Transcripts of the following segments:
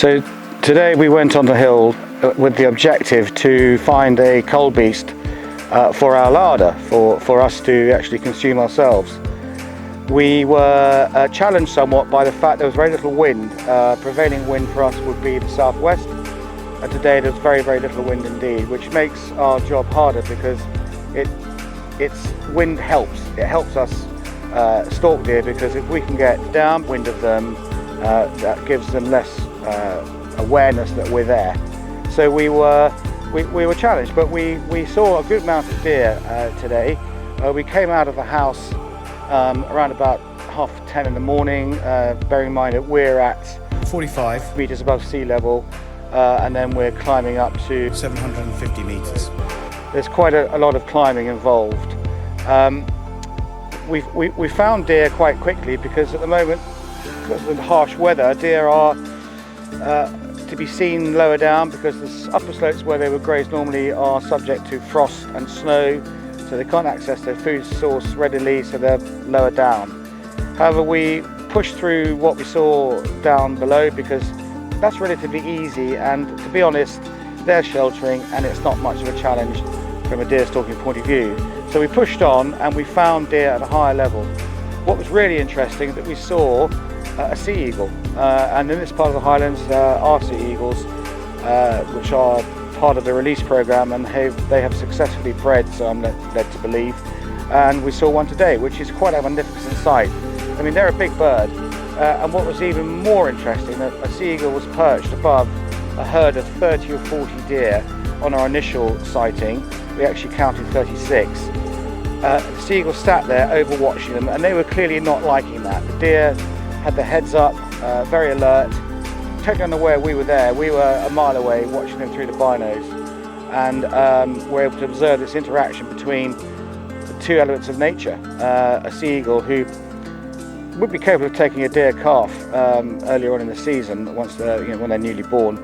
So today we went on the hill with the objective to find a coal beast for our larder, for us to actually consume ourselves. We were challenged somewhat by the fact there was very little wind. Prevailing wind for us would be the southwest, and today there's very little wind indeed, which makes our job harder because wind helps. It helps us stalk deer, because if we can get downwind of them, that gives them less awareness that we're there. So we were challenged, but we saw a good amount of deer today. We came out of the house around about 10:30 in the morning, bearing in mind that we're at 45 meters above sea level, and then we're climbing up to 750 meters. There's quite a lot of climbing involved. We found deer quite quickly, because at the moment, because of the harsh weather, deer are to be seen lower down, because the upper slopes where they would graze normally are subject to frost and snow, so they can't access their food source readily, so they're lower down. However, we pushed through what we saw down below, because that's relatively easy, and to be honest, they're sheltering and it's not much of a challenge from a deer stalking point of view. So we pushed on and we found deer at a higher level. What was really interesting is that we saw a sea eagle, and in this part of the Highlands are sea eagles, which are part of the release program, and they have successfully bred, so I'm led to believe. And we saw one today, which is quite a magnificent sight. I mean, they're a big bird, and what was even more interesting, that a sea eagle was perched above a herd of 30 or 40 deer. On our initial sighting, we actually counted 36. The sea eagle sat there overwatching them, and they were clearly not liking that. The deer had their heads up, very alert, totally unaware we were there. We were a mile away watching them through the binos, and were able to observe this interaction between the two elements of nature. A sea eagle who would be capable of taking a deer calf earlier on in the season, once when they're newly born,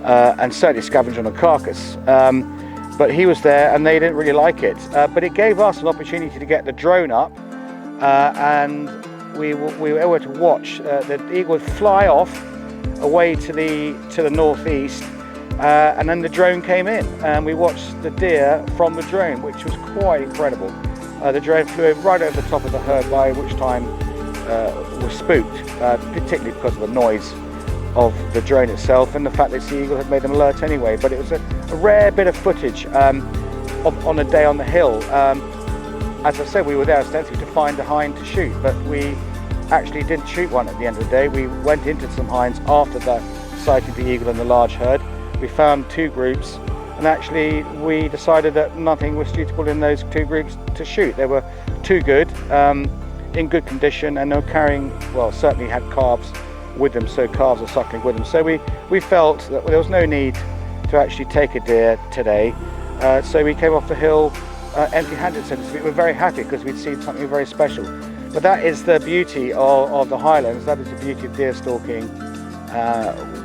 and certainly scavenge on a carcass. But he was there and they didn't really like it. But it gave us an opportunity to get the drone up, and we were able to watch the eagle would fly off away to the northeast, and then the drone came in and we watched the deer from the drone, which was quite incredible. The drone flew right over the top of the herd, by which time was spooked, particularly because of the noise of the drone itself and the fact that sea eagle had made them alert anyway. But it was a rare bit of footage on a day on the hill. As I said, we were there ostensibly to find a hind to shoot, but we actually didn't shoot one at the end of the day. We went into some hinds after the sighting the eagle and the large herd. We found two groups, and actually we decided that nothing was suitable in those two groups to shoot. They were too good, in good condition, and they were carrying, well, certainly had calves with them, so calves are suckling with them. So we felt that there was no need to actually take a deer today, so we came off the hill empty-handed, so to speak. We're very happy because we'd seen something very special. But that is the beauty of the Highlands. That is the beauty of deer stalking,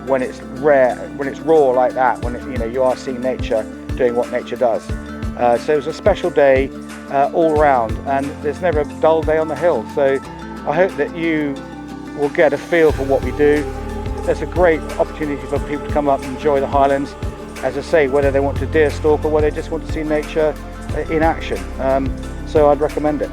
when it's rare, when it's raw like that, when you are seeing nature doing what nature does. So it was a special day all round, and there's never a dull day on the hill. So I hope that you will get a feel for what we do. There's a great opportunity for people to come up and enjoy the Highlands, as I say, whether they want to deer stalk or whether they just want to see nature in action. So I'd recommend it.